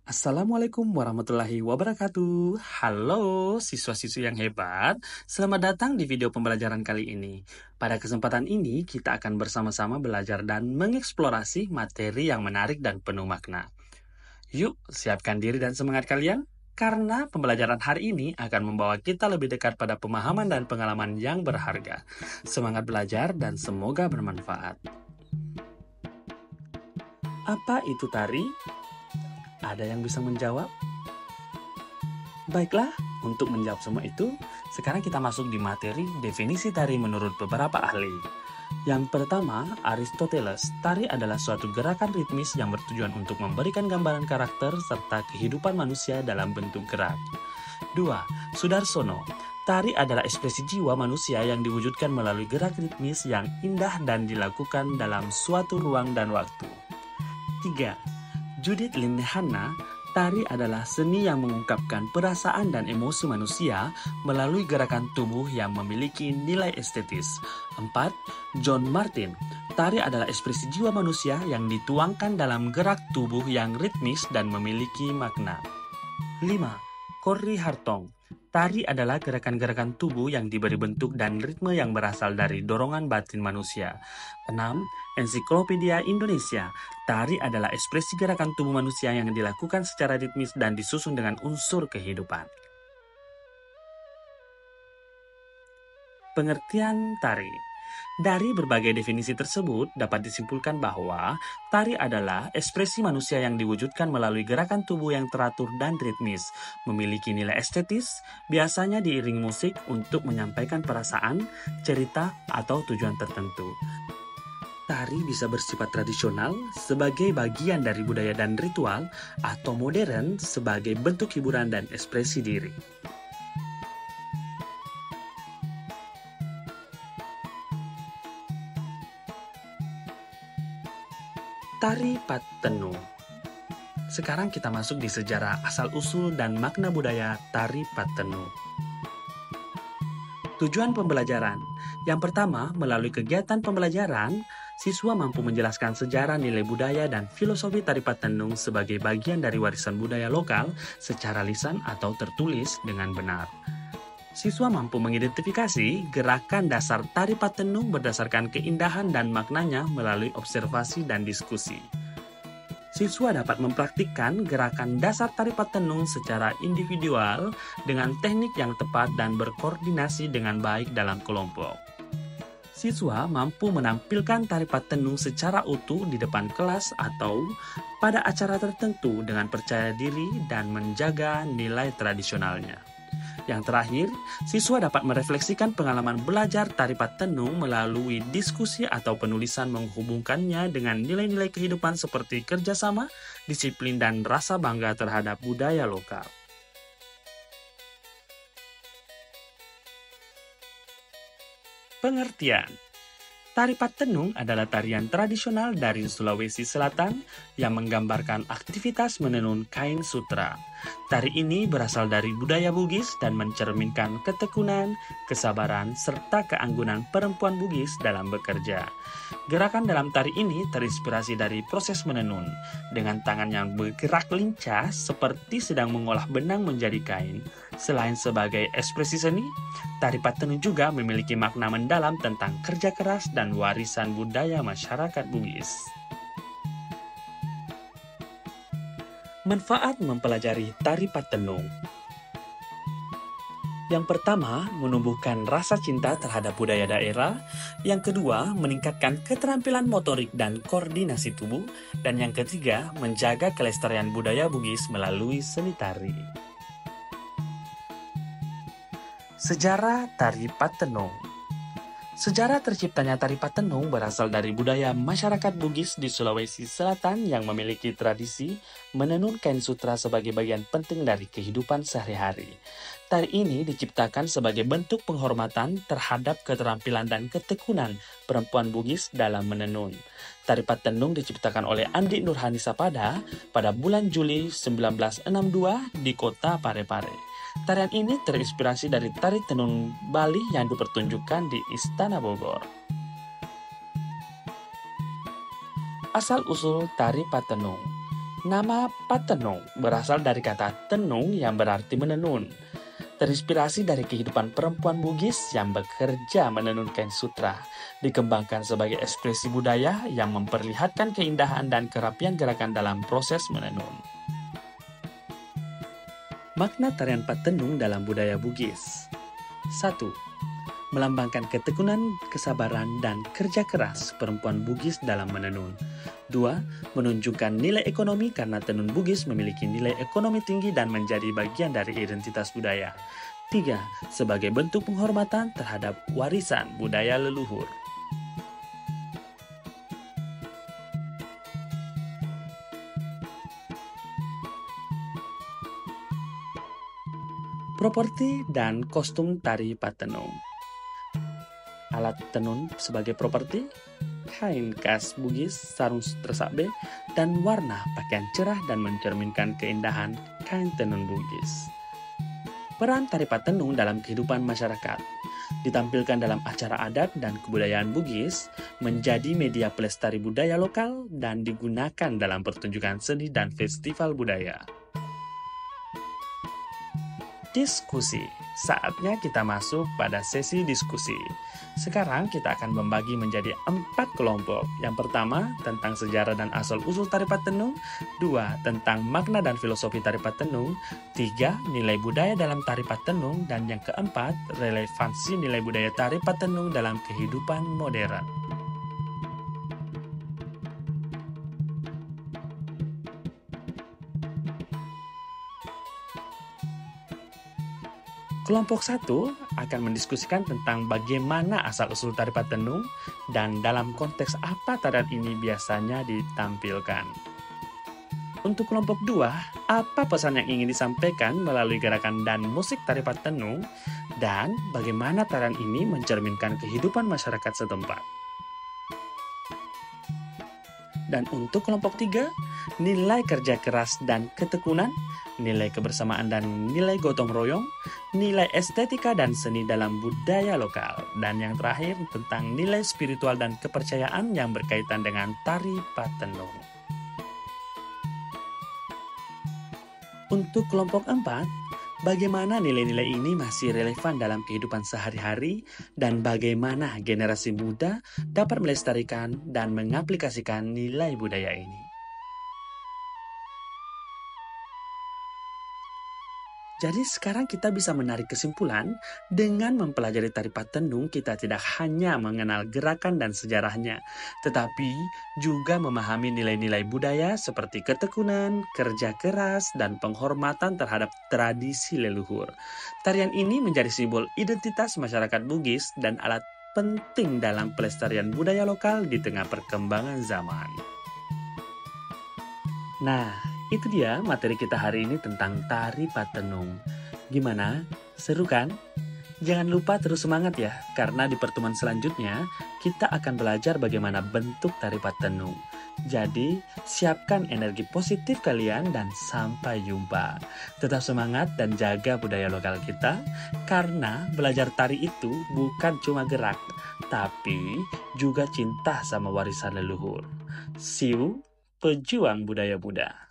Assalamualaikum warahmatullahi wabarakatuh. Halo siswa-siswi yang hebat, selamat datang di video pembelajaran kali ini. Pada kesempatan ini, kita akan bersama-sama belajar dan mengeksplorasi materi yang menarik dan penuh makna. Yuk, siapkan diri dan semangat kalian, karena pembelajaran hari ini akan membawa kita lebih dekat pada pemahaman dan pengalaman yang berharga. Semangat belajar dan semoga bermanfaat. Apa itu tari? Ada yang bisa menjawab? Baiklah, untuk menjawab semua itu, sekarang kita masuk di materi definisi tari menurut beberapa ahli. Yang pertama, Aristoteles, tari adalah suatu gerakan ritmis yang bertujuan untuk memberikan gambaran karakter serta kehidupan manusia dalam bentuk gerak. 2. Sudarsono, tari adalah ekspresi jiwa manusia yang diwujudkan melalui gerak ritmis yang indah dan dilakukan dalam suatu ruang dan waktu. 3. Judith Lindhana, tari adalah seni yang mengungkapkan perasaan dan emosi manusia melalui gerakan tubuh yang memiliki nilai estetis. 4. John Martin, tari adalah ekspresi jiwa manusia yang dituangkan dalam gerak tubuh yang ritmis dan memiliki makna. 5. Corry Hartong, tari adalah gerakan-gerakan tubuh yang diberi bentuk dan ritme yang berasal dari dorongan batin manusia. 6. Ensiklopedia Indonesia, tari adalah ekspresi gerakan tubuh manusia yang dilakukan secara ritmis dan disusun dengan unsur kehidupan. Pengertian tari. Dari berbagai definisi tersebut, dapat disimpulkan bahwa tari adalah ekspresi manusia yang diwujudkan melalui gerakan tubuh yang teratur dan ritmis, memiliki nilai estetis, biasanya diiringi musik untuk menyampaikan perasaan, cerita, atau tujuan tertentu. Tari bisa bersifat tradisional sebagai bagian dari budaya dan ritual, atau modern sebagai bentuk hiburan dan ekspresi diri. Tari Patenung. Sekarang kita masuk di sejarah asal-usul dan makna budaya tari Patenung. Tujuan pembelajaran. Yang pertama, melalui kegiatan pembelajaran, siswa mampu menjelaskan sejarah, nilai budaya, dan filosofi tari Patenung sebagai bagian dari warisan budaya lokal secara lisan atau tertulis dengan benar. Siswa mampu mengidentifikasi gerakan dasar tari Patenung berdasarkan keindahan dan maknanya melalui observasi dan diskusi. Siswa dapat mempraktikkan gerakan dasar tari Patenung secara individual dengan teknik yang tepat dan berkoordinasi dengan baik dalam kelompok. Siswa mampu menampilkan tari Patenung secara utuh di depan kelas atau pada acara tertentu dengan percaya diri dan menjaga nilai tradisionalnya. Yang terakhir, siswa dapat merefleksikan pengalaman belajar tari Patenung melalui diskusi atau penulisan menghubungkannya dengan nilai-nilai kehidupan seperti kerjasama, disiplin, dan rasa bangga terhadap budaya lokal. Pengertian. Tari Patenung adalah tarian tradisional dari Sulawesi Selatan yang menggambarkan aktivitas menenun kain sutra. Tari ini berasal dari budaya Bugis dan mencerminkan ketekunan, kesabaran, serta keanggunan perempuan Bugis dalam bekerja. Gerakan dalam tari ini terinspirasi dari proses menenun, dengan tangan yang bergerak lincah seperti sedang mengolah benang menjadi kain. Selain sebagai ekspresi seni, tari Patenung juga memiliki makna mendalam tentang kerja keras dan warisan budaya masyarakat Bugis. Manfaat mempelajari tari Patenung. Yang pertama, menumbuhkan rasa cinta terhadap budaya daerah. Yang kedua, meningkatkan keterampilan motorik dan koordinasi tubuh. Dan yang ketiga, menjaga kelestarian budaya Bugis melalui seni tari. Sejarah tari Patenung. Sejarah terciptanya tari Patenung berasal dari budaya masyarakat Bugis di Sulawesi Selatan yang memiliki tradisi menenun kain sutra sebagai bagian penting dari kehidupan sehari-hari. Tari ini diciptakan sebagai bentuk penghormatan terhadap keterampilan dan ketekunan perempuan Bugis dalam menenun. Tari Patenung diciptakan oleh Andi Nurhani Sapada pada bulan Juli 1962 di kota Parepare. Tarian ini terinspirasi dari tari tenun Bali yang dipertunjukkan di Istana Bogor. Asal-usul tari Patenung. Nama Patenung berasal dari kata tenung yang berarti menenun. Terinspirasi dari kehidupan perempuan Bugis yang bekerja menenun kain sutra, dikembangkan sebagai ekspresi budaya yang memperlihatkan keindahan dan kerapian gerakan dalam proses menenun. Makna tarian Patenung dalam budaya Bugis. 1. Melambangkan ketekunan, kesabaran, dan kerja keras perempuan Bugis dalam menenun. 2. Menunjukkan nilai ekonomi karena tenun Bugis memiliki nilai ekonomi tinggi dan menjadi bagian dari identitas budaya. 3. Sebagai bentuk penghormatan terhadap warisan budaya leluhur. Properti dan kostum tari Patenung. Alat tenun sebagai properti, kain khas Bugis, sarung tersabe, dan warna pakaian cerah dan mencerminkan keindahan kain tenun Bugis. Peran tari Patenung dalam kehidupan masyarakat ditampilkan dalam acara adat dan kebudayaan Bugis, menjadi media pelestari budaya lokal dan digunakan dalam pertunjukan seni dan festival budaya. Diskusi. Saatnya kita masuk pada sesi diskusi. Sekarang kita akan membagi menjadi 4 kelompok. Yang pertama, tentang sejarah dan asal-usul tari Patenung. 2. Tentang makna dan filosofi tari Patenung. 3. Nilai budaya dalam tari Patenung. Dan yang keempat, relevansi nilai budaya tari Patenung dalam kehidupan modern. Kelompok 1 akan mendiskusikan tentang bagaimana asal-usul tari Patenung dan dalam konteks apa tarian ini biasanya ditampilkan. Untuk kelompok 2, apa pesan yang ingin disampaikan melalui gerakan dan musik tari Patenung dan bagaimana tarian ini mencerminkan kehidupan masyarakat setempat. Dan untuk kelompok 3, nilai kerja keras dan ketekunan, nilai kebersamaan dan nilai gotong royong, nilai estetika dan seni dalam budaya lokal, dan yang terakhir tentang nilai spiritual dan kepercayaan yang berkaitan dengan tari Patenung. Untuk kelompok 4, bagaimana nilai-nilai ini masih relevan dalam kehidupan sehari-hari dan bagaimana generasi muda dapat melestarikan dan mengaplikasikan nilai budaya ini. Jadi sekarang kita bisa menarik kesimpulan dengan mempelajari tari Patenung kita tidak hanya mengenal gerakan dan sejarahnya, tetapi juga memahami nilai-nilai budaya seperti ketekunan, kerja keras, dan penghormatan terhadap tradisi leluhur. Tarian ini menjadi simbol identitas masyarakat Bugis dan alat penting dalam pelestarian budaya lokal di tengah perkembangan zaman. Nah, itu dia materi kita hari ini tentang tari Patenung. Gimana? Seru kan? Jangan lupa terus semangat ya, karena di pertemuan selanjutnya kita akan belajar bagaimana bentuk tari Patenung. Jadi, siapkan energi positif kalian dan sampai jumpa. Tetap semangat dan jaga budaya lokal kita, karena belajar tari itu bukan cuma gerak, tapi juga cinta sama warisan leluhur. See you, pejuang budaya muda.